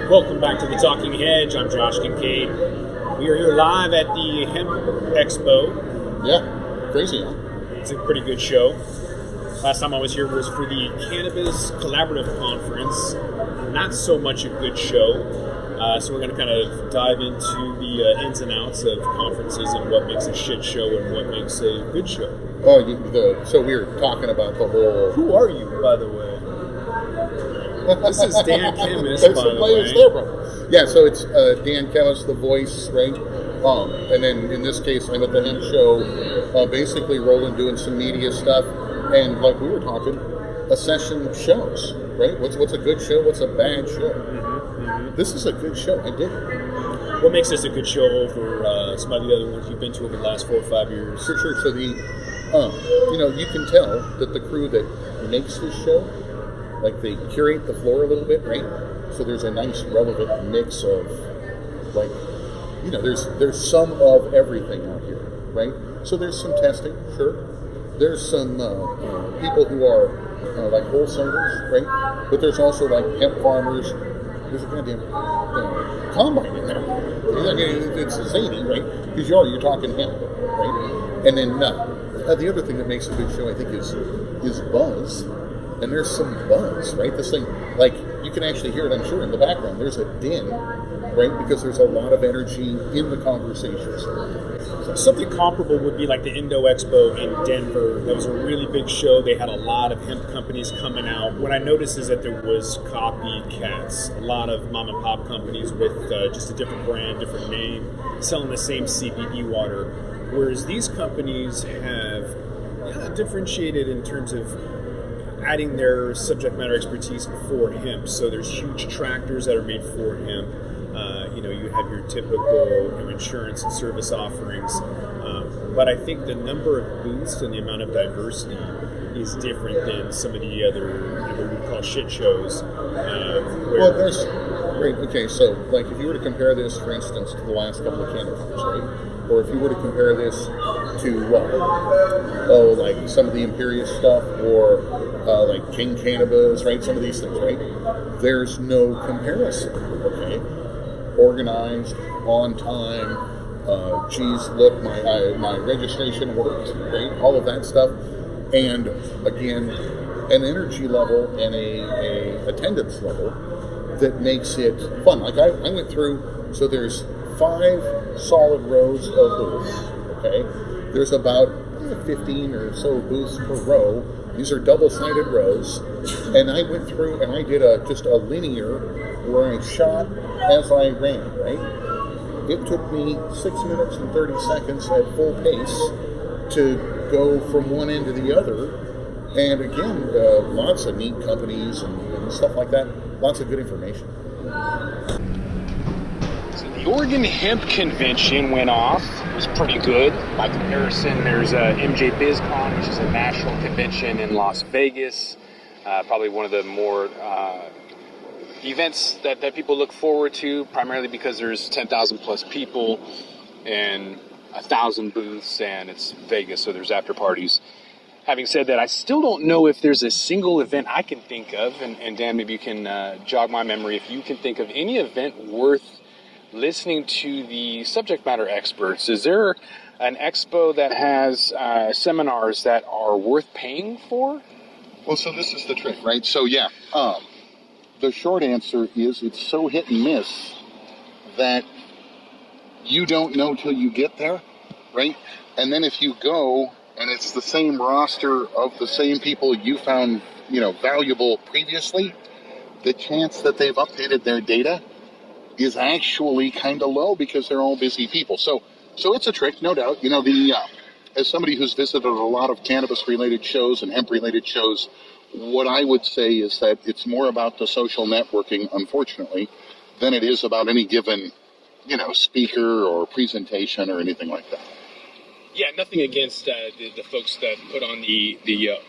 Welcome back to the Talking Hedge. I'm Josh Kincaid. We are here live at the Hemp Expo. Yeah, crazy, huh? It's a pretty good show. Last time I was here was for the Cannabis Collaborative Conference. Not so much a good show. So we're going to kind of dive into the ins and outs of conferences and what makes a shit show and what makes a good show. Oh, so we were talking about the whole... Who are you, by the way? This is Dan Chemist, There's by some the players way. there, bro. Yeah, so it's Dan Chemist, the voice, right? And then in this case, I'm at the Hemp show, basically rolling, doing some media stuff, and like we were talking, a session shows, right? What's a good show? What's a bad show? Mm-hmm. This is a good show. I dig it. What makes this a good show over some of the other ones you've been to over the last 4 or 5 years? For sure. So you can tell that the crew that makes this show, like they curate the floor a little bit, right? So there's a nice relevant mix of, like, there's some of everything out here, right? So there's some testing, sure. There's some people who are like wholesalers, right? But there's also like hemp farmers. There's a goddamn combine in there. I mean, it's zany, right? Because you're talking hemp, right? And then the other thing that makes a good show, I think, is buzz. And there's some buzz, right? This thing, like, you can actually hear it, I'm sure, in the background. There's a din, right? Because there's a lot of energy in the conversations. Something comparable would be like the Indo Expo in Denver. That was a really big show. They had a lot of hemp companies coming out. What I noticed is that there was copycats. A lot of mom and pop companies with just a different brand, different name, selling the same CBD water. Whereas these companies have differentiated in terms of adding their subject matter expertise for hemp. So there's huge tractors that are made for hemp. You have your typical insurance and service offerings. But I think the number of booths and the amount of diversity is different than some of the other, what we call shit shows. So like if you were to compare this, for instance, to the last couple of Cannabis, right? Or if you were to compare this to, like some of the Imperious stuff, or like King Cannabis, right? Some of these things, right? There's no comparison, okay? Organized, on time, geez, look, my registration worked, right? All of that stuff. And again, an energy level and a attendance level that makes it fun. Like I went through, so there's 5 solid rows of booths, okay? There's about 15 or so booths per row. These are double-sided rows. And I went through and I did just a linear where I shot as I ran, right? It took me 6 minutes and 30 seconds at full pace to go from one end to the other. And again, lots of neat companies and stuff like that. Lots of good information. So the Oregon Hemp Convention went off. It was pretty good. By comparison, there's MJ BizCon, which is a national convention in Las Vegas. Probably one of the more events that people look forward to, primarily because there's 10,000 plus people and 1,000 booths, and it's Vegas, so there's after parties. Having said that, I still don't know if there's a single event I can think of, and Dan, maybe you can jog my memory if you can think of any event worth listening to the subject matter experts. Is there an expo that has seminars that are worth paying for? Well, so this is the trick, right? So yeah, the short answer is it's so hit and miss that you don't know till you get there, right? And then if you go and it's the same roster of the same people you found, valuable previously, the chance that they've updated their data is actually kind of low because they're all busy people. So it's a trick, no doubt. As somebody who's visited a lot of cannabis-related shows and hemp-related shows, what I would say is that it's more about the social networking, unfortunately, than it is about any given, speaker or presentation or anything like that. Yeah, nothing against the folks that put on the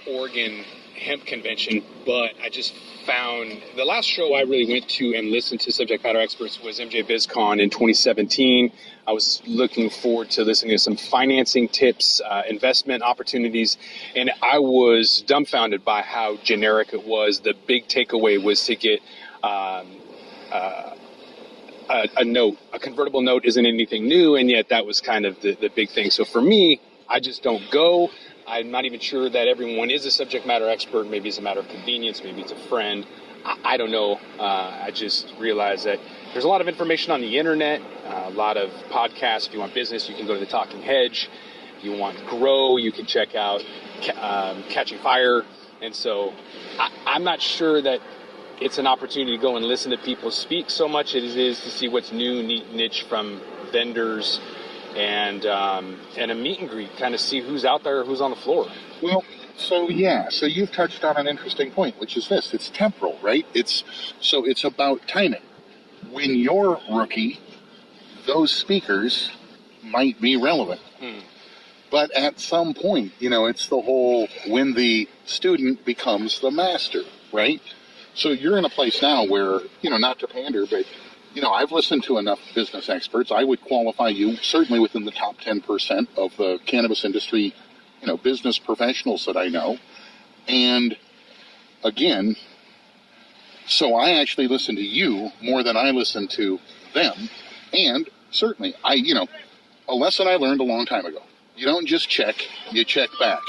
Oregon Hemp Convention, but I just found the last show I really went to and listened to subject matter experts was MJ BizCon in 2017. I was looking forward to listening to some financing tips, investment opportunities, and I was dumbfounded by how generic it was. The big takeaway was to get a note. A convertible note isn't anything new, and yet that was kind of the big thing. So for me, I just don't go. I'm not even sure that everyone is a subject matter expert. Maybe it's a matter of convenience. Maybe it's a friend. I don't know. I just realized that there's a lot of information on the internet, a lot of podcasts. If you want business, you can go to the Talking Hedge. If you want grow, you can check out Catching Fire. And so I'm not sure that it's an opportunity to go and listen to people speak so much as it is to see what's new, neat, niche from vendors and a meet and greet, kind of see who's out there, who's on the floor. Well, so you've touched on an interesting point, which is this: it's temporal, right? It's about timing. When you're rookie, those speakers might be relevant, but at some point, it's the whole when the student becomes the master, right? So you're in a place now where, not to pander, but, I've listened to enough business experts. I would qualify you certainly within the top 10% of the cannabis industry, business professionals that I know. And again, so I actually listen to you more than I listen to them. And certainly, a lesson I learned a long time ago. You don't just check, you check back.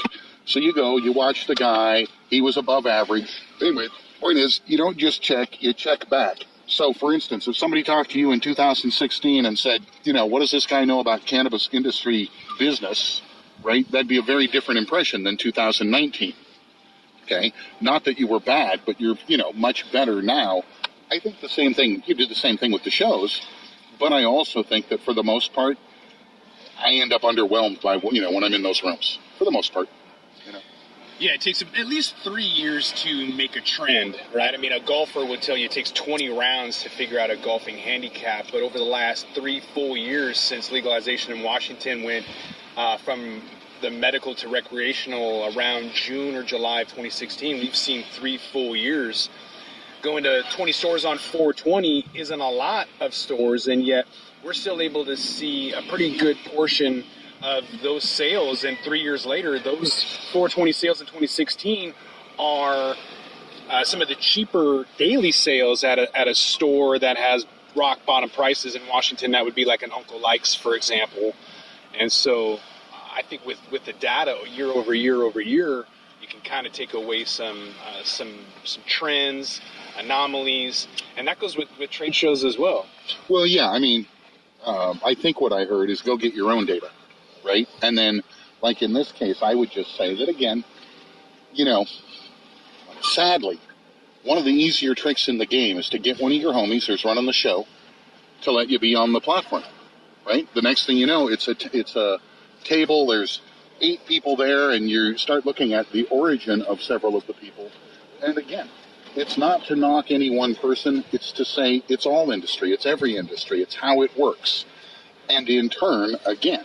So you go, you watch the guy, he was above average. Anyway, point is, you don't just check, you check back. So, for instance, if somebody talked to you in 2016 and said, what does this guy know about cannabis industry business, right? That'd be a very different impression than 2019. Okay? Not that you were bad, but you're, much better now. I think the same thing, you did the same thing with the shows, but I also think that for the most part, I end up underwhelmed by, when I'm in those rooms, for the most part. Yeah, it takes at least 3 years to make a trend, right? I mean, a golfer would tell you it takes 20 rounds to figure out a golfing handicap, but over the last 3 full years since legalization in Washington went from the medical to recreational around June or July of 2016, we've seen 3 full years. Going to 20 stores on 420 isn't a lot of stores, and yet we're still able to see a pretty good portion of those sales, and 3 years later, those 420 sales in 2016 are some of the cheaper daily sales at a store that has rock bottom prices in Washington. That would be like an Uncle Likes, for example. And so I think with the data year over year over year, you can kind of take away some trends, anomalies, and that goes with trade shows as well. Well, yeah, I mean, I think what I heard is go get your own data. Right? And then, like in this case, I would just say that again, sadly, one of the easier tricks in the game is to get one of your homies who's running the show to let you be on the platform, right? The next thing you know, it's a table, there's 8 people there, and you start looking at the origin of several of the people. And again, it's not to knock any one person, it's to say it's all industry, it's every industry, it's how it works. And in turn, again,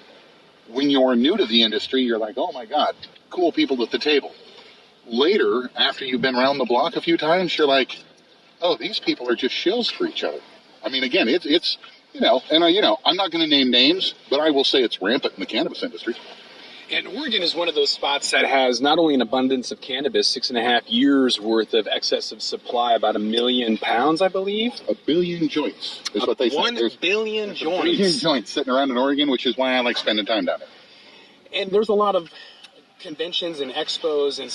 when you're new to the industry, you're like, oh my God, cool people at the table. Later, after you've been around the block a few times, you're like, oh, these people are just shills for each other. I mean, again, it's I'm not going to name names, but I will say it's rampant in the cannabis industry. And Oregon is one of those spots that has not only an abundance of cannabis, 6.5 years worth of excess of supply, about 1 million pounds, I believe. 1 billion joints is what they say. 1 billion joints. 1 billion joints sitting around in Oregon, which is why I like spending time down there. And there's a lot of conventions and expos, and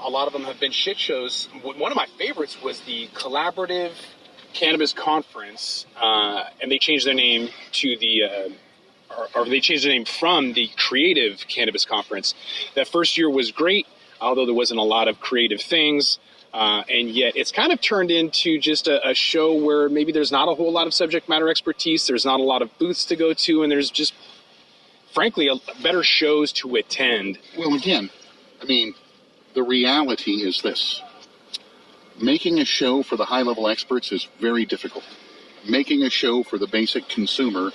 a lot of them have been shit shows. One of my favorites was the Collaborative Cannabis Conference, and they changed their name to the... Or they changed the name from the Creative Cannabis Conference. That first year was great, although there wasn't a lot of creative things. And yet it's kind of turned into just a show where maybe there's not a whole lot of subject matter expertise. There's not a lot of booths to go to. And there's just, frankly, better shows to attend. Well, again, I mean, the reality is this. Making a show for the high-level experts is very difficult. Making a show for the basic consumer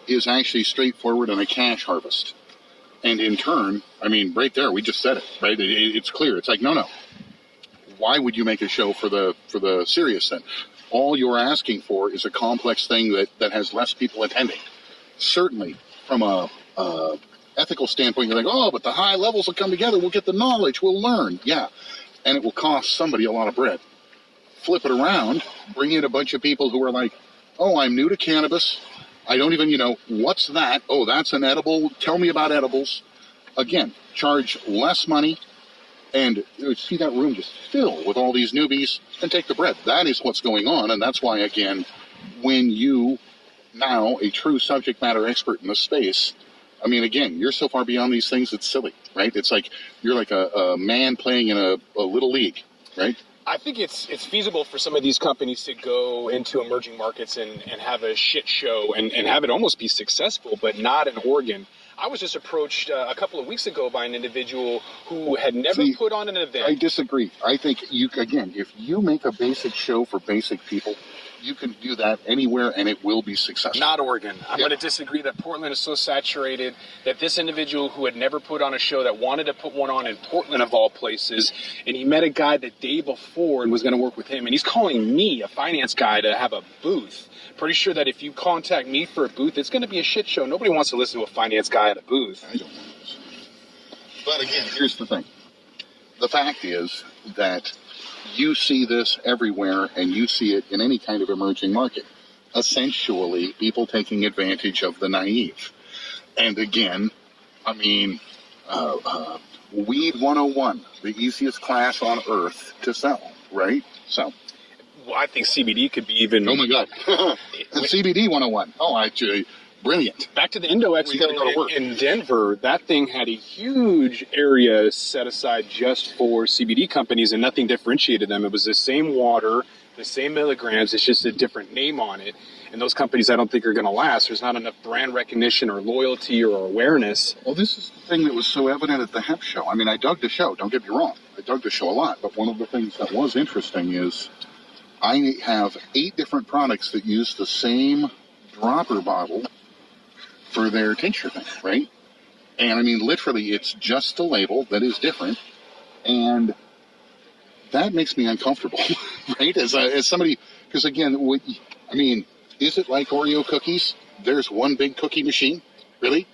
is actually straightforward and a cash harvest. And in turn, I mean, right there, we just said it, right? It's clear. It's like, no. Why would you make a show for the serious then? All you're asking for is a complex thing that has less people attending. Certainly, from a ethical standpoint, you're like, oh, but the high levels will come together. We'll get the knowledge. We'll learn. Yeah. And it will cost somebody a lot of bread. Flip it around, bring in a bunch of people who are like, oh, I'm new to cannabis. I don't even, what's that? Oh, that's an edible. Tell me about edibles. Again, charge less money and see that room just fill with all these newbies and take the bread. That is what's going on. And that's why, again, when you, now a true subject matter expert in the space, I mean, again, you're so far beyond these things, it's silly, right? It's like you're like a man playing in a little league, right? I think it's feasible for some of these companies to go into emerging markets and have a shit show and have it almost be successful, but not in Oregon. I was just approached a couple of weeks ago by an individual who had never put on an event. I disagree. I think if you make a basic show for basic people, you can do that anywhere and it will be successful. Not Oregon. I'm going to disagree that Portland is so saturated that this individual who had never put on a show that wanted to put one on in Portland of all places, and he met a guy the day before and was going to work with him, and he's calling me, a finance guy, to have a booth. Pretty sure that if you contact me for a booth, it's going to be a shit show. Nobody wants to listen to a finance guy at a booth. I don't know. But again, here's the thing. The fact is that you see this everywhere, and you see it in any kind of emerging market. Essentially, people taking advantage of the naive. And again, I mean, Weed 101, the easiest class on earth to sell, right? So, well, I think CBD could be even... Oh, my God. CBD 101. Oh, actually... Brilliant. Back to the Indo Expo in Denver, that thing had a huge area set aside just for CBD companies, and nothing differentiated them. It was the same water, the same milligrams, it's just a different name on it. And those companies I don't think are going to last. There's not enough brand recognition or loyalty or awareness. Well, this is the thing that was so evident at the Hemp show. I mean, I dug the show, don't get me wrong. I dug the show a lot, but one of the things that was interesting is I have 8 different products that use the same dropper bottle for their tincture thing, right? And I mean, literally, it's just a label that is different, and that makes me uncomfortable, right? As somebody, because again, I mean, is it like Oreo cookies? There's one big cookie machine, really?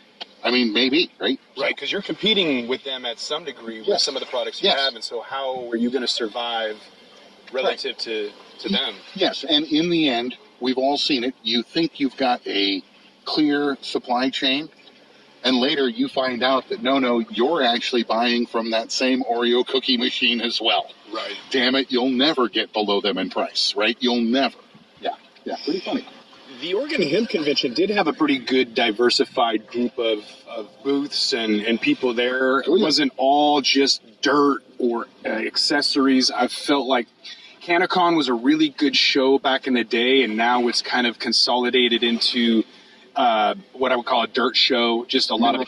I mean, maybe, right? Right, because you're competing with them at some degree with some of the products you have, and so how are you going to survive relative to them? Yes, and in the end, we've all seen it. You think you've got a clear supply chain, and later you find out that no, you're actually buying from that same Oreo cookie machine as well. Right. Damn it, you'll never get below them in price, right? You'll never. Yeah, pretty funny. The Oregon Hemp Convention did have a pretty good diversified group of booths and people there. It wasn't all just dirt or accessories. I felt like CannaCon was a really good show back in the day, and now it's kind of consolidated into what I would call a dirt show, just a lot of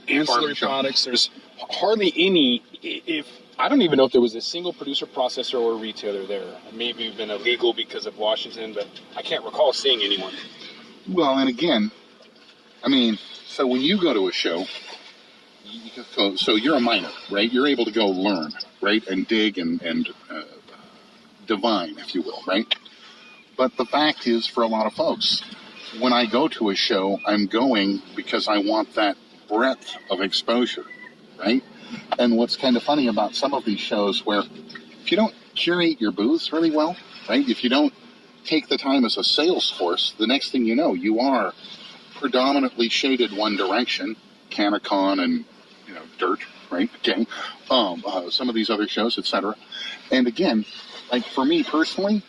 ancillary products. There's hardly any, I don't even know if there was a single producer, processor, or retailer there. Maybe even illegal because of Washington, but I can't recall seeing anyone. Well, and again, I mean, so when you go to a show, so you're a miner, right? You're able to go learn, right? And dig and divine, if you will, right? But the fact is, for a lot of folks, when I go to a show, I'm going because I want that breadth of exposure, right? And what's kind of funny about some of these shows where if you don't curate your booths really well, right? If you don't take the time as a sales force, the next thing you know, you are predominantly shaded one direction, CannaCon and, dirt, right? Okay. Some of these other shows, etc. And again, like for me personally,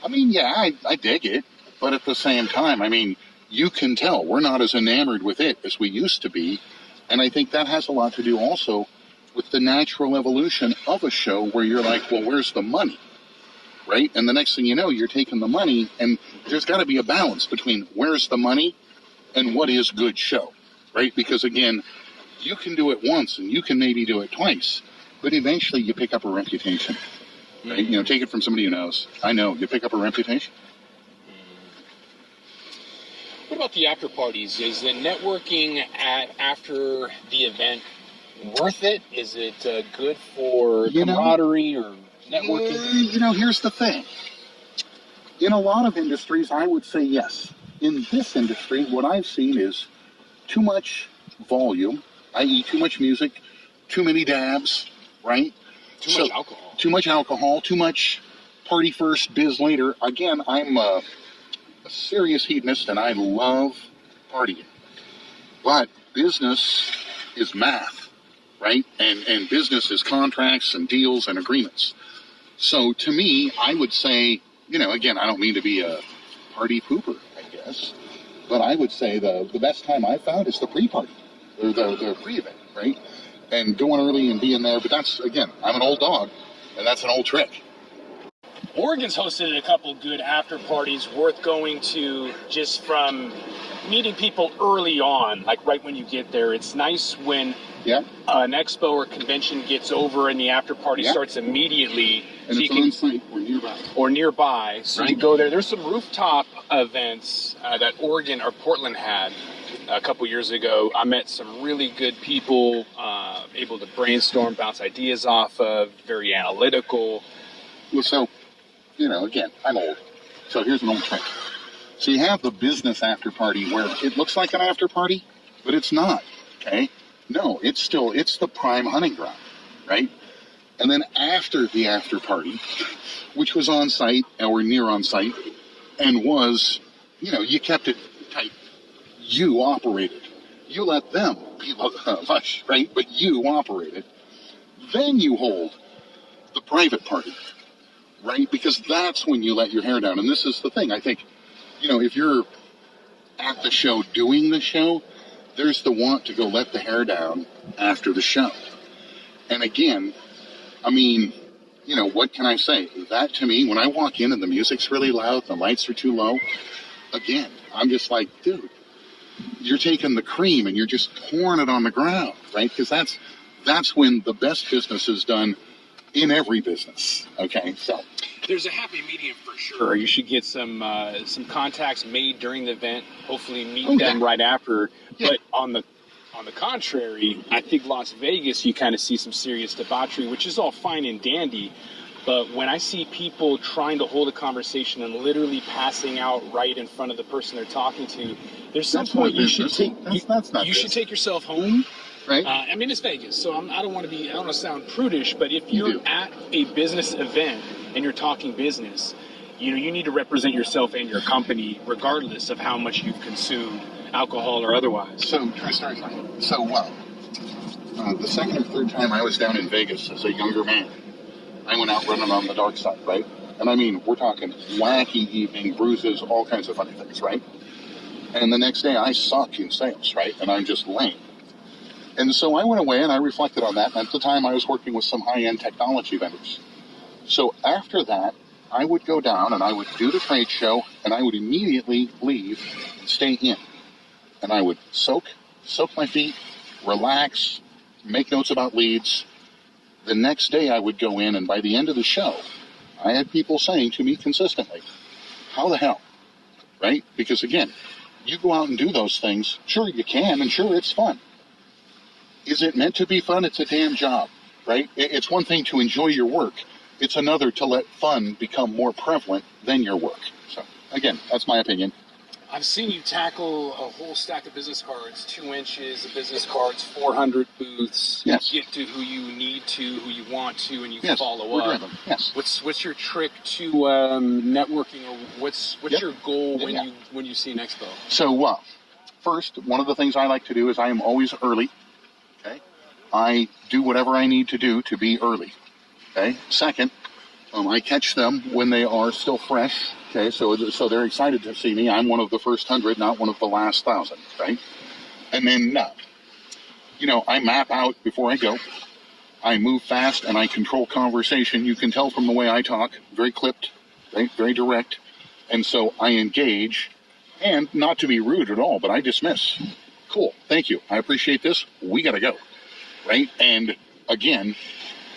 I mean, yeah, I dig it. But at the same time, I mean, you can tell we're not as enamored with it as we used to be. And I think that has a lot to do also with the natural evolution of a show where you're like, well, where's the money? Right? And the next thing you know, you're taking the money, and there's got to be a balance between where's the money and what is good show, right? Because again, you can do it once and you can maybe do it twice, but eventually you pick up a reputation, right? Take it from somebody who knows. I know, you pick up a reputation. What about the after parties? Is the networking after the event worth it? Is it good for camaraderie or networking? Here's the thing. In a lot of industries, I would say yes. In this industry, what I've seen is too much volume, i.e. too much music, too many dabs, right? Too much alcohol. Too much alcohol, too much party first, biz later. Again, I'm a serious hedonist and I love partying. But business is math, right? And business is contracts and deals and agreements. So to me, I would say, again, I don't mean to be a party pooper, I guess, but I would say the best time I've found is the pre-party, or the pre-event, right? And going early and being there. But that's, again, I'm an old dog, and that's an old trick. Oregon's hosted a couple good after parties worth going to just from meeting people early on, like right when you get there. It's nice when an expo or convention gets over and the after party starts immediately. And so it's on site or nearby. So you go there. There's some rooftop events that Oregon or Portland had a couple years ago. I met some really good people, able to brainstorm, bounce ideas off of, very analytical. Well, so, again, I'm old. So here's an old trick. So you have the business after party where it looks like an after party, but it's not, okay? No, it's the prime hunting ground, right? And then after the after party, which was on site or near on site, and was, you kept it tight. You operated. You let them be hush, right? But you operated. Then you hold the private party, right? Because that's when you let your hair down. And this is the thing. I think, if you're at the show doing the show, there's the want to go let the hair down after the show. And again, I mean, what can I say? That to me, when I walk in and the music's really loud, the lights are too low, again, I'm just like, dude, you're taking the cream and you're just pouring it on the ground, right? Because that's when the best business is done in every business. Okay, so there's a happy medium for sure. You should get some contacts made during the event. Hopefully, meet them right after. Yeah. But on the contrary, I think Las Vegas, you kind of see some serious debauchery, which is all fine and dandy. But when I see people trying to hold a conversation and literally passing out right in front of the person they're talking to, there's some point you should take you should take yourself home. Right. I mean, it's Vegas, so I don't want to sound prudish, but if you're at a business event and you're talking business, you need to represent yourself and your company, regardless of how much you've consumed, alcohol or otherwise. So, true story. So, the second or third time I was down in Vegas as a younger man, I went out running on the dark side, right? And I mean, we're talking wacky evening, bruises, all kinds of funny things, right? And the next day I suck in sales, right? And I'm just lame. And so I went away and I reflected on that. And at the time I was working with some high-end technology vendors. So after that, I would go down and I would do the trade show and I would immediately leave and stay in. And I would soak my feet, relax, make notes about leads. The next day I would go in, and by the end of the show, I had people saying to me consistently, how the hell, right? Because again, you go out and do those things, sure you can, and sure it's fun. Is it meant to be fun? It's a damn job, right? It's one thing to enjoy your work. It's another to let fun become more prevalent than your work. So again, that's my opinion. I've seen you tackle a whole stack of business cards, 2 inches of business cards, 400 booths. Yes. You get to who you need to, who you want to, and you yes. follow up. Driven. Yes. What's your trick to networking, or what's your goal when you see an expo? So first, one of the things I like to do is I am always early. Okay. I do whatever I need to do to be early. Okay. Second, I catch them when they are still fresh. Okay, so they're excited to see me. I'm one of the first 100, not one of the last 1,000, right? And then, I map out before I go. I move fast and I control conversation. You can tell from the way I talk, very clipped, right? Very direct. And so I engage, and not to be rude at all, but I dismiss. Cool, thank you. I appreciate this. We got to go, right? And again,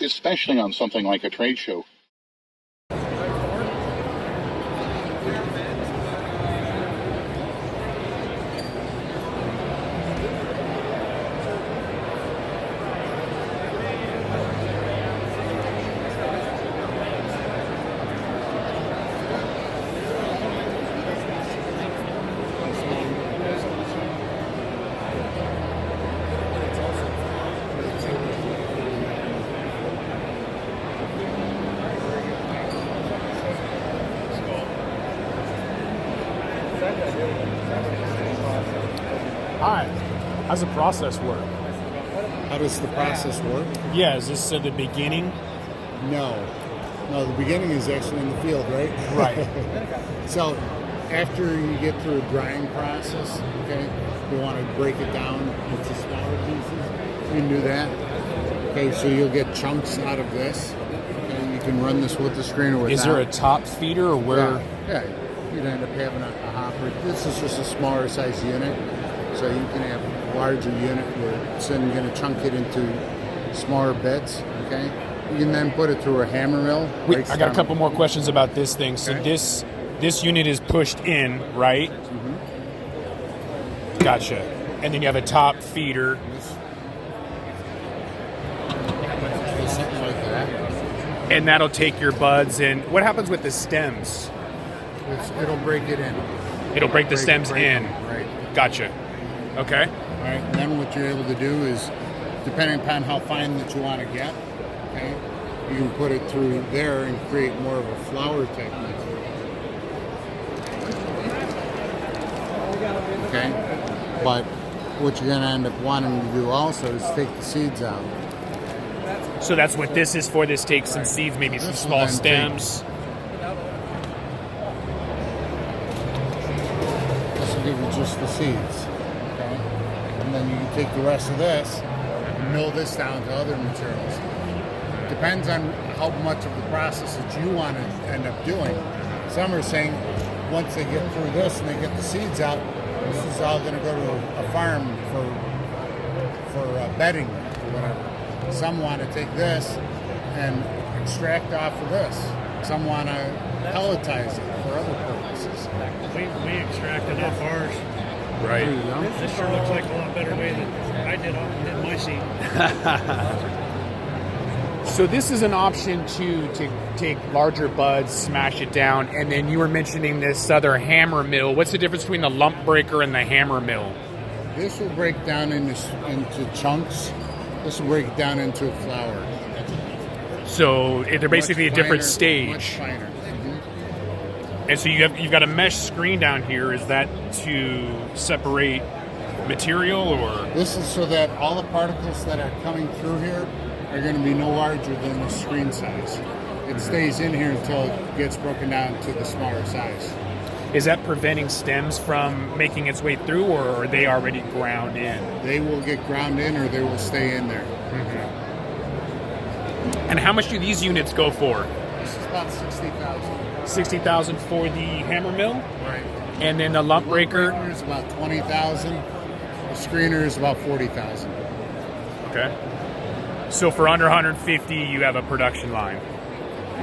especially on something like a trade show, Hi. How's the process work? How does the process work? Yeah, is this the beginning? No, the beginning is actually in the field, right? Right. So after you get through a drying process, okay, you want to break it down into smaller pieces. You can do that. Okay, so you'll get chunks out of this. Okay, you can run this with the screen or without. Is there a top feeder or where? Yeah, you'd end up having a hopper. This is just a smaller size unit, so you can have a larger unit where it's then going to chunk it into smaller bits. Okay, you can then put it through a hammer mill. Wait, I got a couple more questions about this thing. So Okay. this unit is pushed in, right? Mm-hmm. Gotcha. And then you have a top feeder. Something like that. And that'll take your buds and what happens with the stems? It'll break it in. It'll break the stems break in. them, right. Gotcha. Okay. All right. And then what you're able to do is, depending upon how fine that you want to get, okay, you can put it through there and create more of a flower technique. Okay. But what you're going to end up wanting to do also is take the seeds out. So that's what this is for. This takes some seeds, maybe some This will small then stems. This will give you just the seeds. Okay. And then you can take the rest of this and mill this down to other materials. Depends on how much of the process that you want to end up doing. Some are saying once they get through this and they get the seeds out, this is all going to go to a farm for bedding or whatever. Some want to take this and extract off of this. Some want to pelletize it for other purposes. We extracted off ours. Right. There you go. This sure looks like a lot better way than I did my seed. So this is an option to take larger buds, smash it down, and then you were mentioning this other hammer mill. What's the difference between the lump breaker and the hammer mill? This will break down into chunks. This will break it down into a flower. So they're basically Much a different finer, stage. Much finer. And so you've got a mesh screen down here. Is that to separate material or? This is so that all the particles that are coming through here are going to be no larger than the screen size. It stays in here until it gets broken down to the smaller size. Is that preventing stems from making its way through, or are they already ground in? They will get ground in or they will stay in there. And how much do these units go for? This is about 60,000. 60,000 for the hammer mill, Right. and then the lump breaker. Breaker is about 20,000. The screener is about 40,000. Okay. So for under 150, you have a production line.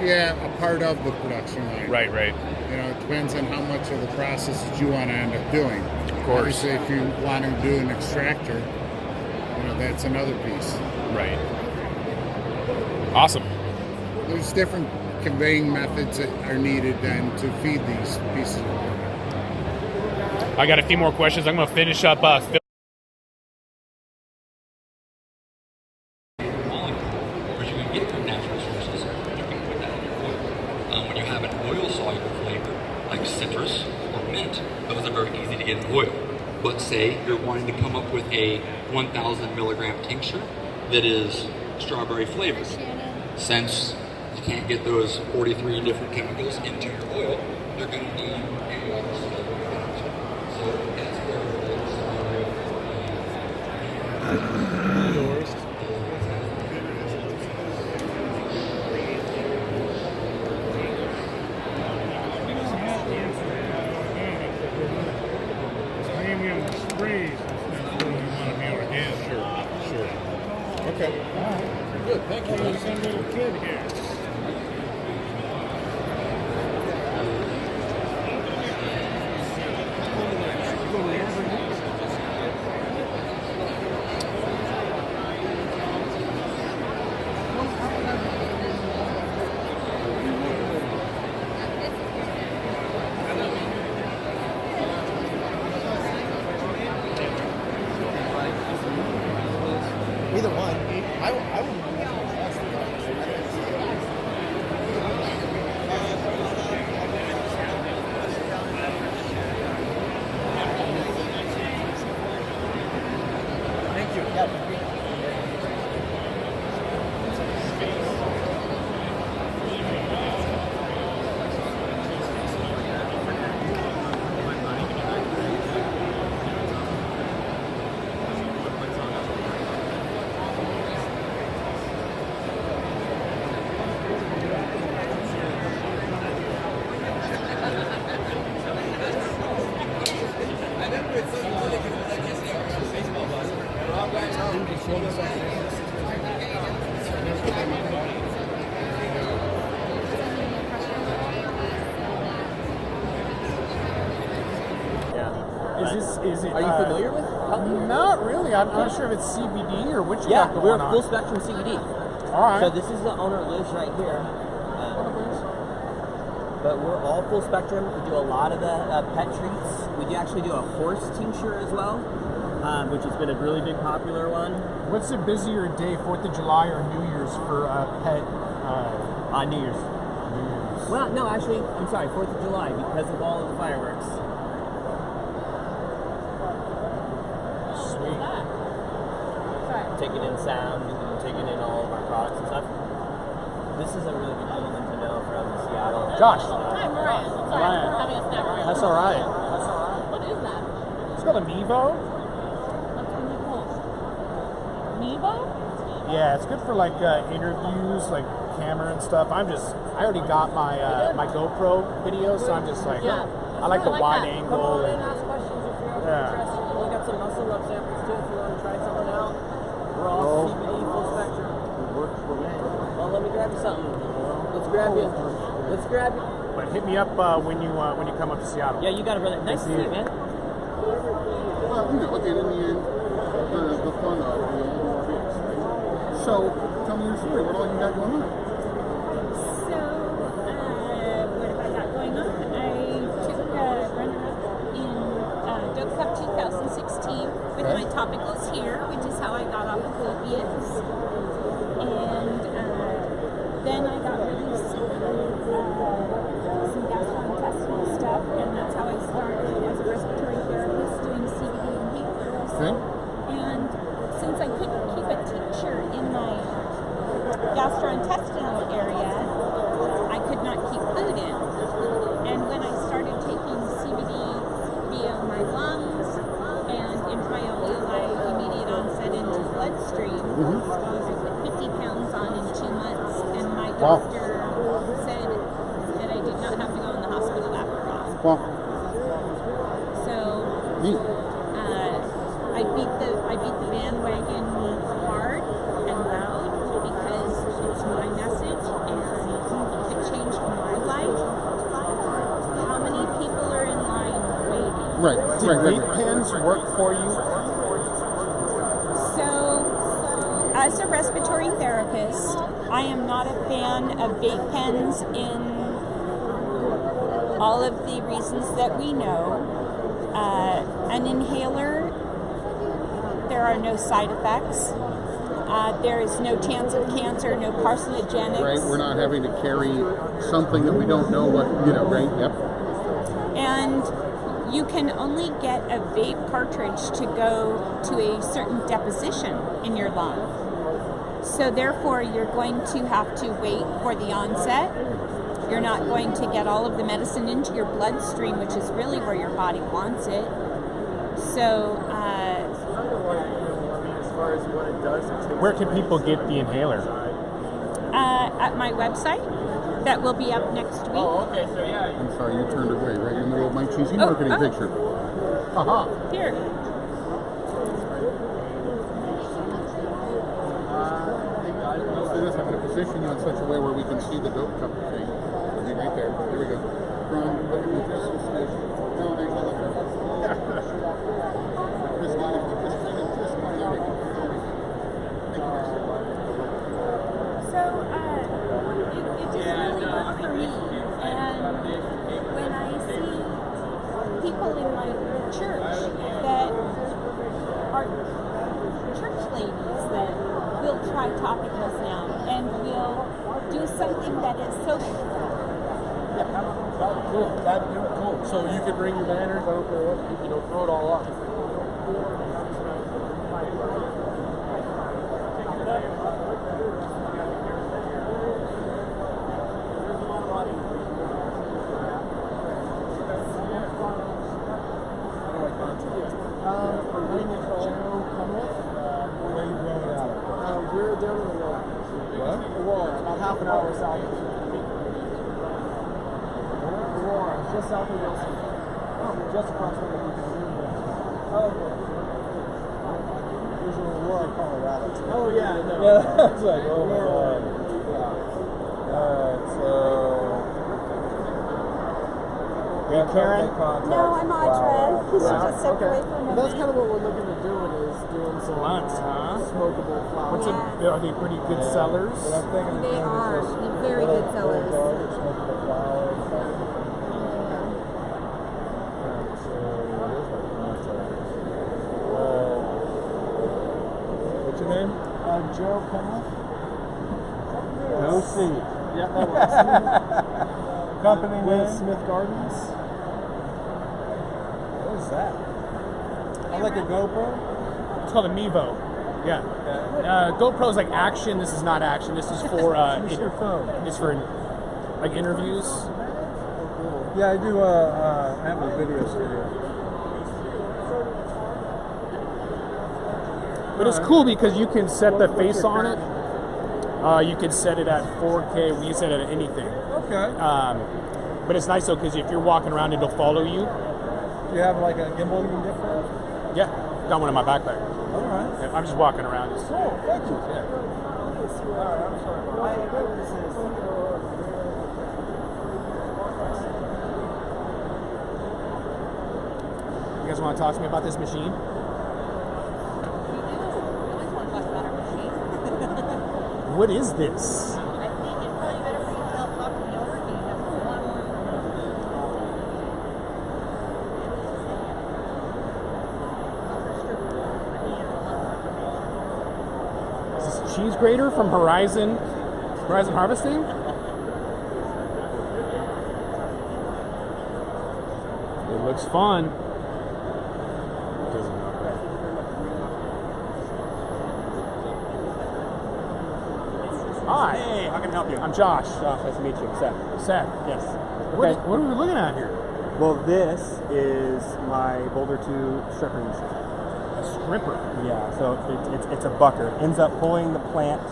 Yeah, a part of the production line. Right. You know, it depends on how much of the process that you want to end up doing. Of course. Obviously, if you want to do an extractor, that's another piece. Right. Awesome. There's different conveying methods that are needed then to feed these pieces of equipment. I got a few more questions. I'm going to finish up. Which you can get from natural sources, you can put that in your oil. When you have an oil-soluble flavor, like citrus or mint, those are very easy to get in oil. But say you're wanting to come up with a 1,000 milligram tincture that is strawberry flavored. Since you can't get those 43 different chemicals into your oil, you're going to need a water-soluble tincture. So that's where Premium sprays. That's what we want to be organic. Sure. Okay. Good. Thank you. There's some little kid here. Either one. I would. Is it? Are you familiar with Talking Hedge? Not really. I'm not sure if it's CBD or which. Yeah, got we're going on. full spectrum CBD. All right. So this is the owner, Liz, right here. But we're all full spectrum. We do a lot of the pet treats. We do actually do a horse tincture as well, which has been a really big popular one. What's a busier day, 4th of July or New Year's for pet? New Year's. Well, no, actually, I'm sorry, 4th of July because of all of the fireworks. Sweet. Taking in sound, taking in all of our products and stuff. This is a really good gentleman to know from Seattle. Josh. Hi, Mariah. Sorry, Mariah. we're having a snack right That's now. all right. That's all right. What is that? It's called a Mevo. What's Mevo? Yeah, it's good for like interviews, like camera and stuff. I already got my my GoPro video, so I'm just like, Yeah. I like the I like wide that. angle. Come on in, And, ask questions if you're Yeah. interested. We got some muscle rub samples too if you want to try something out. We're all CBD full spectrum. Well, let me grab you something. Let's grab you. Let's grab you. but hit me up when you come up to Seattle. Yeah, you got it, brother. Nice to see you, man. Well, again, in the end, the fun of it all is, right? So, tell me your story. What all you got going on? So, what have I got going on? I took a runner-up in Dope Cup 2016 with Okay. my topicals here, which is how I got off of opiates. And then I got released with some gastrointestinal stuff, and that's how I started as a respiratory therapist doing CBD inhalers. Okay. And since I couldn't keep a tincture in my gastrointestinal area, I could not keep food in. And when I started taking CBD via my lungs and intraocular immediate onset into the bloodstream, I put 50 pounds on in 2 months, and my doctor said that I did not have to go in the hospital after all. Well, So neat. I beat the bandwagon hard and loud because it's my message and it changed my life. How many people are in line waiting? Right. Did vape pens work for you? So, as a respiratory therapist, I am not a fan of vape pens in all of the reasons that we know. An inhaler, there are no side effects. There is no chance of cancer, no carcinogenics. Right. We're not having to carry something that we don't know what, right? Yep. And you can only get a vape cartridge to go to a certain deposition in your lung. So therefore, you're going to have to wait for the onset. You're not going to get all of the medicine into your bloodstream, which is really where your body wants it. So, Where can people get the inhaler? at my website, that will be up next week. I'm sorry, you turned away right in the middle of my cheesy marketing picture. Here. Let's do this. I'm going to position you in such a way where we can see the dope cup thing. Okay, right there. Here we go. From, look at me, just a smidge. No, actually, look at this. Just kind of, there we go. So, it just really worked for me. And when I see people in my church that are church ladies that will try topicals now and will do something that is so Cool. Cool. So you can bring your banners, I don't care what, throw it all up. We're down in the wall. What? The wall, about half an hour south of Aurora, just south of Wilson. Just across from the beach. Oh, okay. Prisoner of War in Colorado. Oh yeah, no. Yeah, it's like, oh my god. Alright, so... Are you Karen? No, I'm Audra. She just stepped away for a And moment. that's kind of what we're looking at doing, is doing some Blunts, huh? smokable flowers. Are they pretty good sellers? But I'm thinking They are very good sellers. Smokable flowers. What's your name? Joe Penrith. No C. Yeah, that works. Company With name? Smith Gardens. What is that? I like a GoPro. It's called a Mevo. Yeah. GoPro's like action. This is not action. This is for Use your phone. it's for like interviews. Yeah, I do. I have a video studio. But it's cool because you can set the face on it. You can set it at 4K. We set it at anything. Okay. But it's nice though because if you're walking around, it'll follow you. Do you have like a gimbal you can get for it? Yeah, got one in my backpack. All right. Yeah, I'm just walking around. Just, Cool. Thank you. yeah. You guys want to talk to me about this machine? What is this? Is this a cheese grater from Horizon Harvesting? It looks fun. Hi. Hey, how can I help you? I'm Josh. Josh, nice to meet you. Seth. Seth. Yes. What are we looking at here? Well, this is my Boulder 2 stripper machine. A stripper. Yeah, so it's a bucker. It ends up pulling the plant,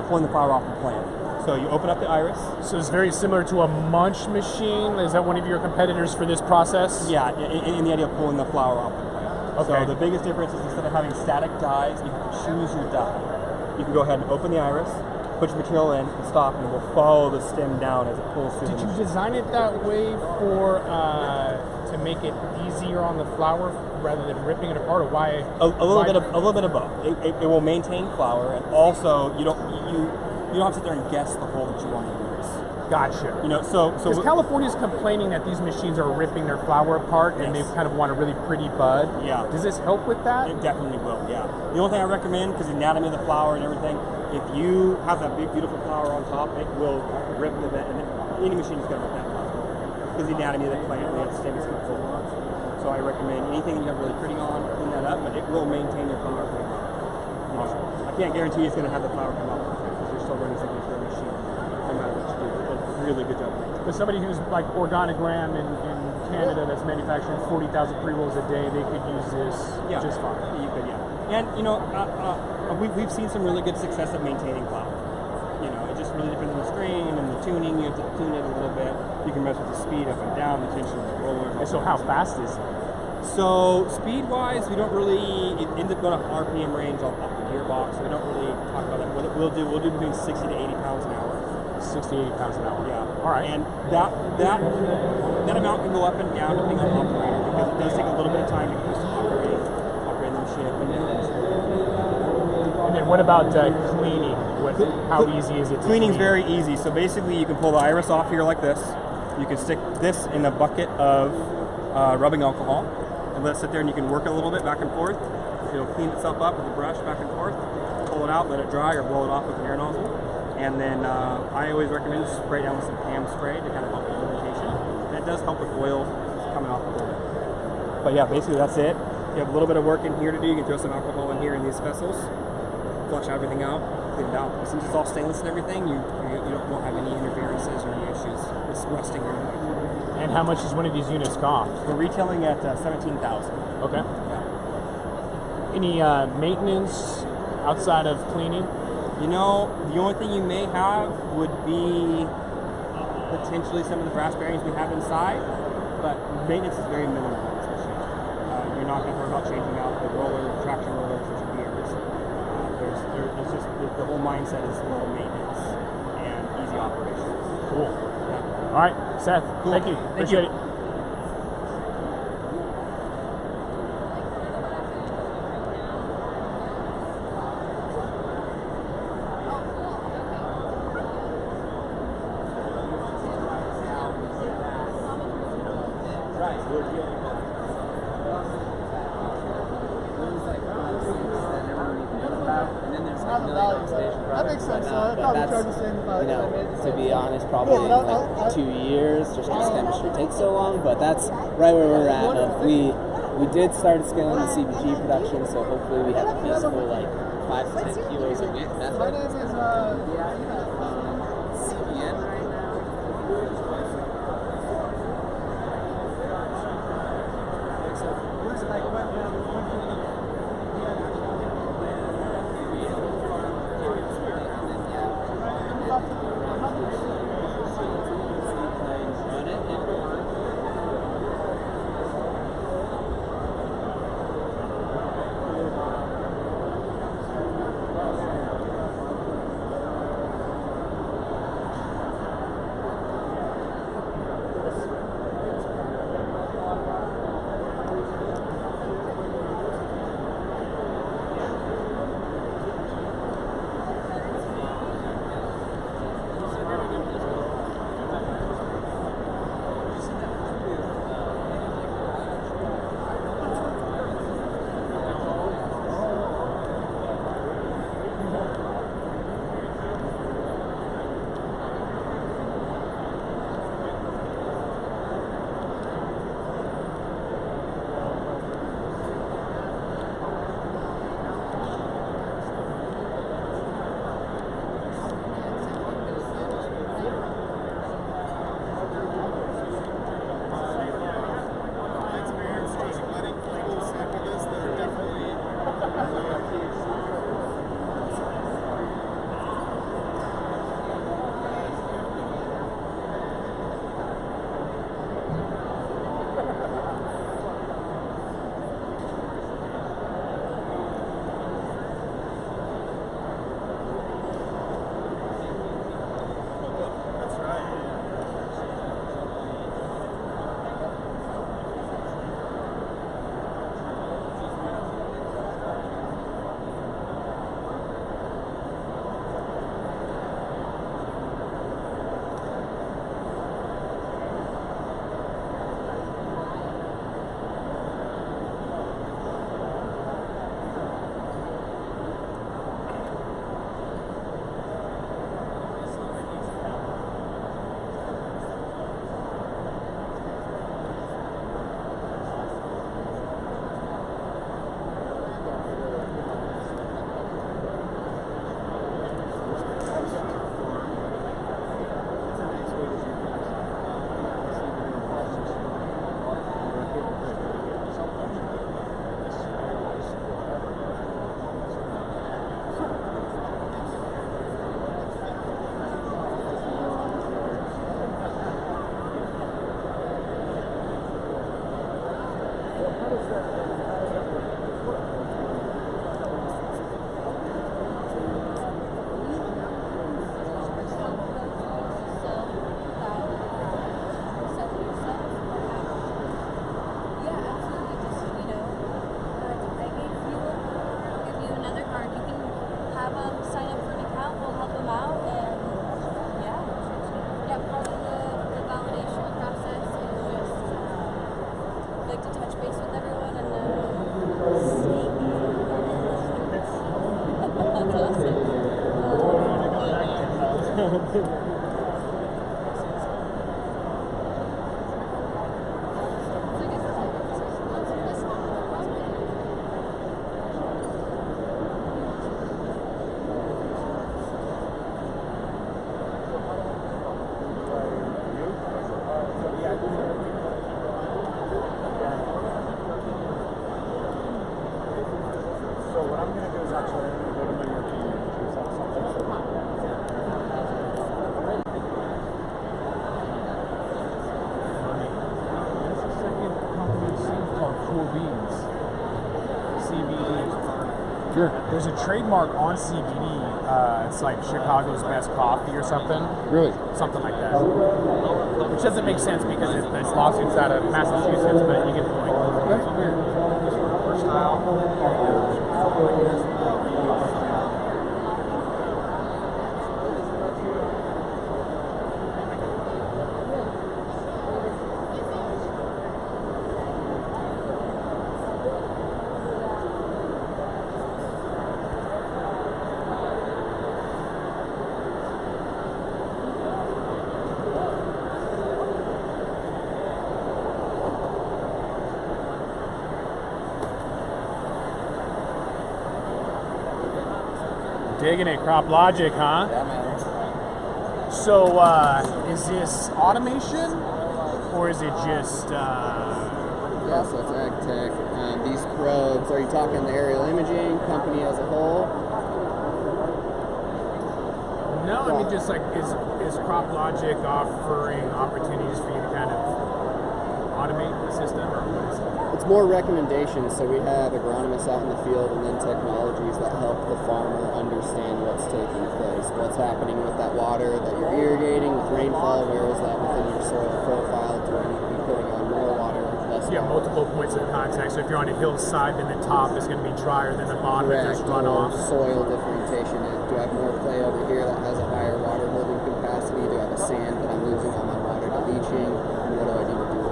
pulling the flower off the plant. So you open up the iris. So it's very similar to a munch machine. Is that one of your competitors for this process? Yeah, in the idea of pulling the flower off the plant. Okay. So the biggest difference is instead of having static dyes, you have to choose your dye. You can go ahead and open the iris, put your material in, and stop, and it will follow the stem down as it pulls through. Did you design it that way for to make it easier on the flower rather than ripping it apart, or why? A little bit of both. It will maintain flower, and also you don't have to sit there and guess the hole that you want to use. Gotcha. So because California's complaining that these machines are ripping their flower apart, and they kind of want a really pretty bud. Yeah. Does this help with that? It definitely will. Yeah. The only thing I recommend, because the anatomy of the flower and everything, if you have that big beautiful flower on top, it will rip the vent, and any machine is going to rip that flower because the anatomy of the plant, the stem is going to pull on. So I recommend anything you have really pretty on, clean that up, but it will maintain your flower pretty well. Awesome. I can't guarantee it's going to have the flower come out because you're still running something through a machine, no matter what you do. But really good job. But somebody who's like Organogram in Canada that's manufacturing 40,000 pre-rolls a day, they could use this just fine. You could, yeah. And we've seen some really good success at maintaining flower. It just really depends on the strain and the tuning. You have to tune it a little bit. You can mess with the speed up and down, the tension of the roller. And so how fast is it? So speed-wise, we don't really. It ends up going up RPM range off the gearbox. So we don't really talk about that. What we'll do between 60 to 80 pounds an hour. 60 to 80 pounds an hour. Yeah. All right. And that amount can go up and down depending on the operator because it does take a little bit of time to get used to operating the machine up and down. And then what about cleaning? How easy is it to Cleaning's clean? very easy. So basically you can pull the iris off here like this. You can stick this in a bucket of rubbing alcohol and let it sit there, and you can work it a little bit back and forth. It'll clean itself up with a brush back and forth. Pull it out, let it dry, or blow it off with an air nozzle. And then I always recommend spray down with some Hemp spray to kind of help with lubrication. And it does help with oil coming off a little bit. But yeah, basically that's it. You have a little bit of work in here to do. You can throw some alcohol in here in these vessels, flush everything out, clean it out. Since it's all stainless and everything, you won't have any interferences or any issues with rusting or anything. And how much does one of these units cost? We're retailing at $17,000. Okay. Yeah. Any maintenance outside of cleaning? The only thing you may have would be potentially some of the brass bearings we have inside, but maintenance is very minimal on this machine. You're not going to worry about changing out the roller, traction rollers, which would be the whole mindset is low maintenance and easy operation. Cool. Yeah. All right, Seth. Cool. Thank you. Appreciate it. That makes sense. To be honest, probably in like 2 years, just because chemistry takes so long. But that's right where we're at. We did start scaling the CBG production, so hopefully we have a feasible like 5 to 10 kilos a week method. My name is CBN right now. Sure. There's a trademark on CBD. It's like Chicago's best coffee or something. Really? Something like that. Which doesn't make sense because it's lawsuits out of Massachusetts, but you get the point. Digging it, Crop Logic, huh? Yeah, man. So, is this automation, or is it just? Yeah, so it's ag tech. These probes, are you talking the aerial imaging company as a whole? No, I mean just like is Crop Logic offering opportunities for you to kind of automate the system, or what is it? It's more recommendations. So we have agronomists out in the field and then technologies that help the farmer understand what's taking place, what's happening with that water that you're irrigating, with rainfall, where is that within your soil profile, do I need to be putting on more water, less Yeah, water? multiple points of contact. So if you're on a hillside, then the top is going to be drier than the bottom if there's Correct. runoff. Soil differentiation. Do I have more clay over here that has a higher water holding capacity? Do I have a sand that I'm losing on my water to leaching? And what do I need to do?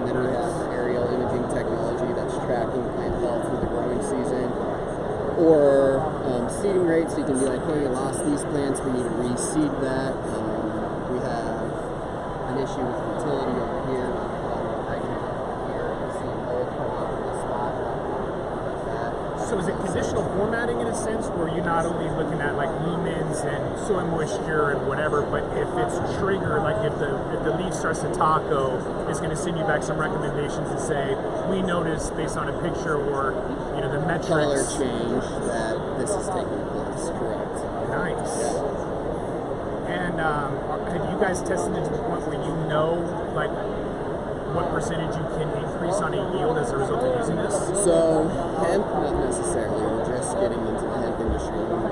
And then we have aerial imaging technology that's tracking plant health through the growing season. Or seeding rates, so you can be like, hey, you lost these plants, we need to reseed that. We have an issue with fertility over here. So is it conditional formatting in a sense, where you're not only looking at like lumens and soil moisture and whatever, but if it's triggered, like if the leaf starts to taco, it's going to send you back some recommendations and say, we noticed based on a picture or the metrics. Color change that this is taking place, correct. Nice. Yeah. And have you guys tested it to the point where you know like what percentage you can increase on a yield as a result of using this? So hemp, not necessarily. We're just getting into the hemp industry and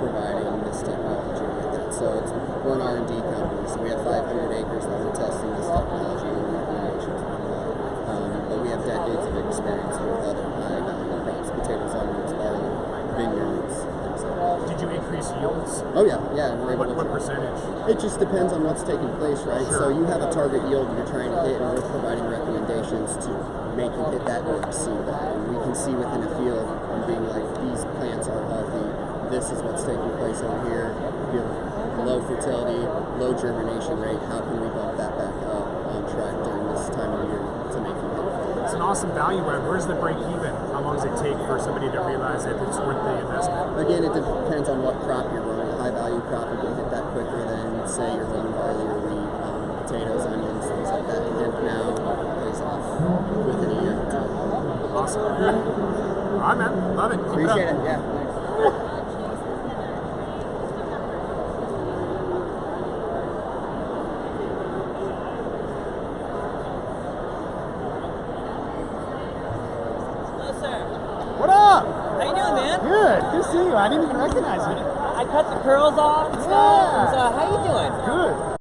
providing this technology like that. So we're an R&D company, so we have 500 acres that we're testing this technology and recommendations on that. But we have decades of experience with other high-value crops, potatoes, onions, barley, vineyards, things like that. Did you increase yields? Oh yeah. We're able What percentage? It just depends on what's taking place, right? Sure. So you have a target yield you're trying to hit, and we're providing recommendations to make you hit that or exceed that. And we can see within a field and being like, these plants are healthy. This is what's taking place over here. You have low fertility, low germination rate. How can we bump that back up on track during this time of year to make you hit that? It's an awesome value add. Where's the break even? How long does it take for somebody to realize that it's worth the investment? Again, it depends on what crop you're growing. A high value crop, you can hit that quicker than, say, you're growing barley or wheat, potatoes, onions, things like that. Hemp now pays off within a year or two. Awesome. All right, man. Love it. Keep Appreciate it up. it. Yeah. Thanks. What up? How you doing, man? Good. Good to see you. I didn't even recognize you. I cut the curls off and stuff. So how you doing? Good.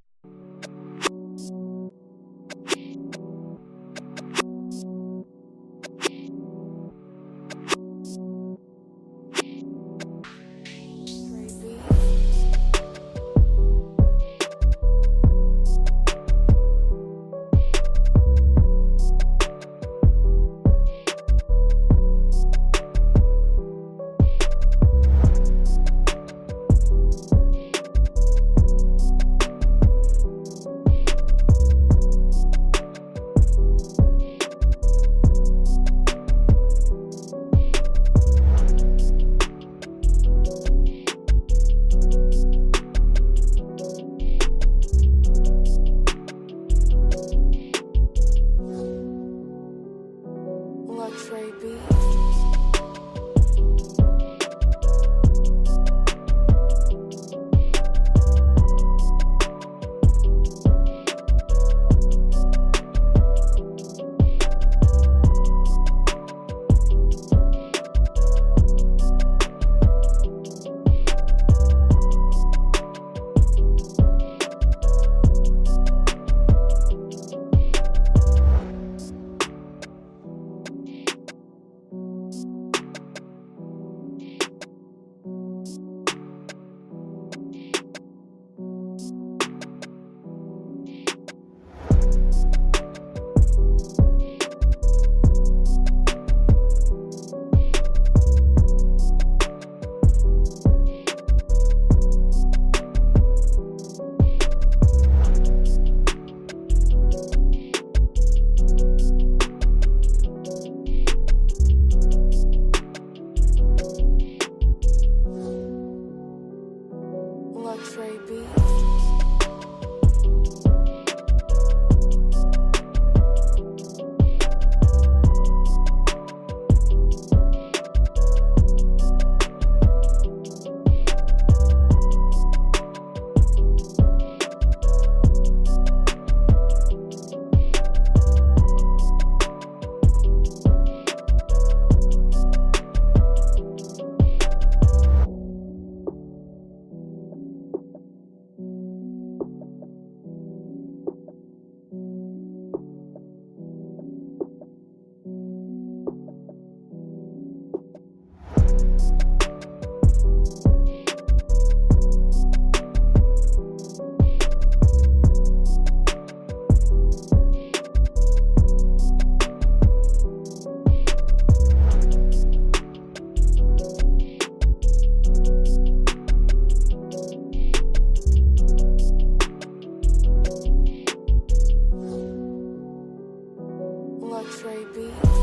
Trey Beats.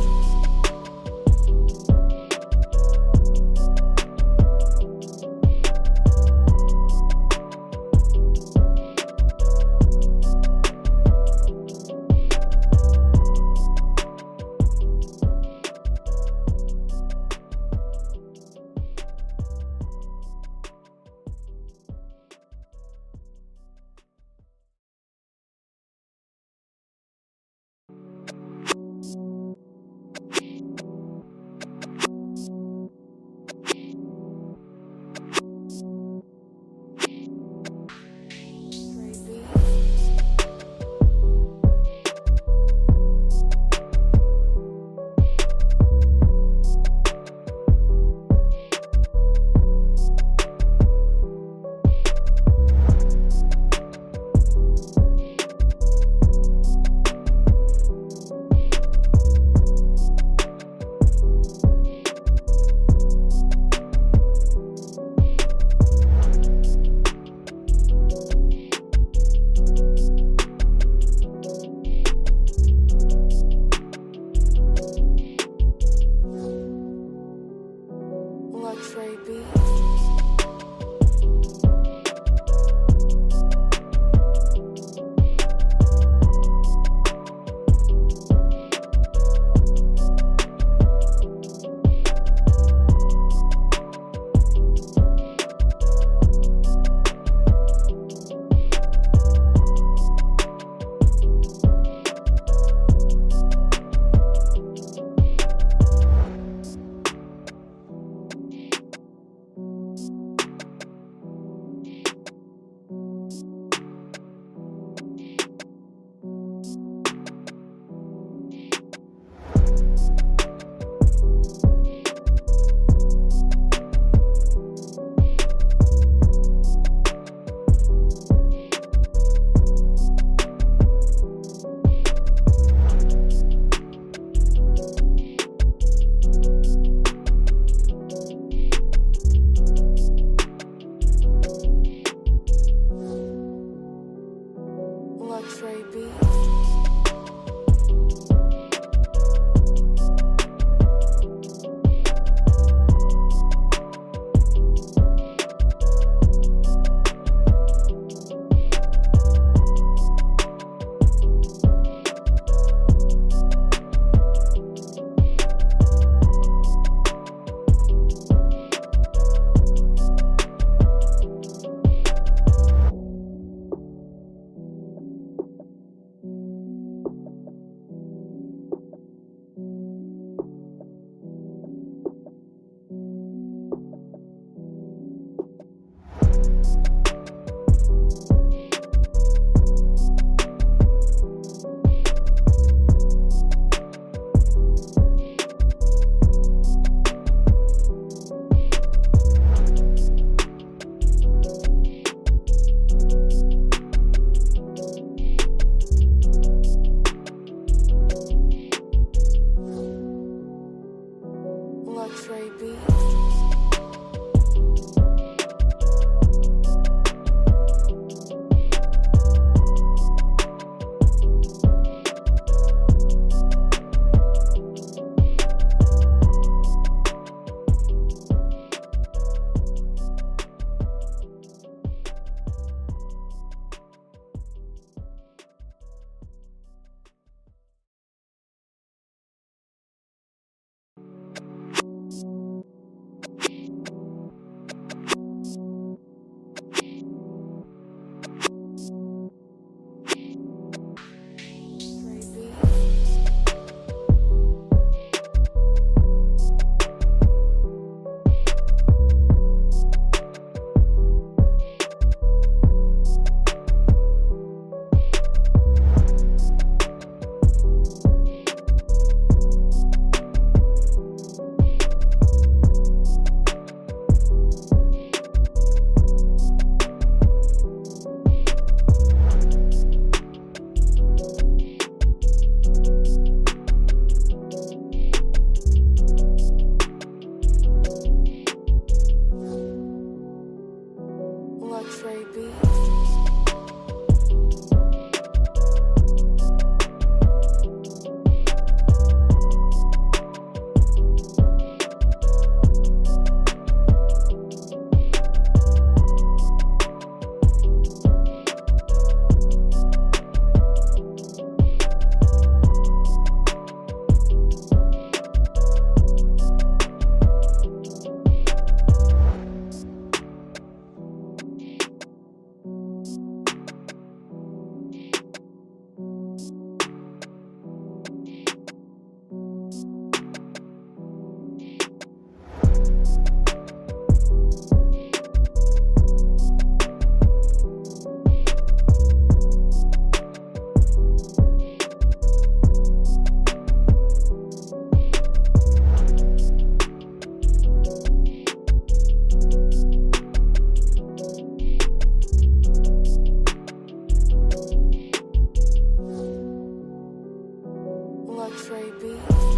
Trey Beats.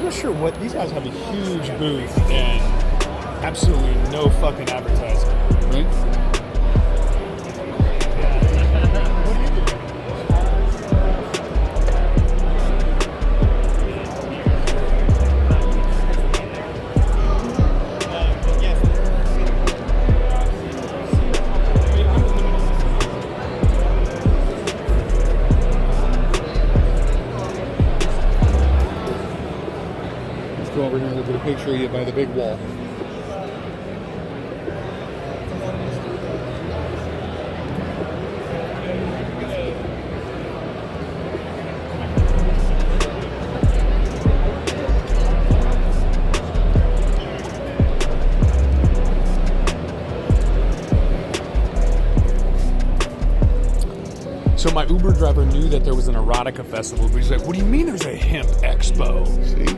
I'm not sure what these guys have a huge booth and absolutely no fucking advertising. Right? Go over here and get a picture of you by the big wall. So my Uber driver knew that there was an erotica festival, but he's like, "What do you mean there's a hemp expo?" See?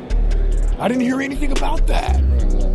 I didn't hear anything about that. Right, well,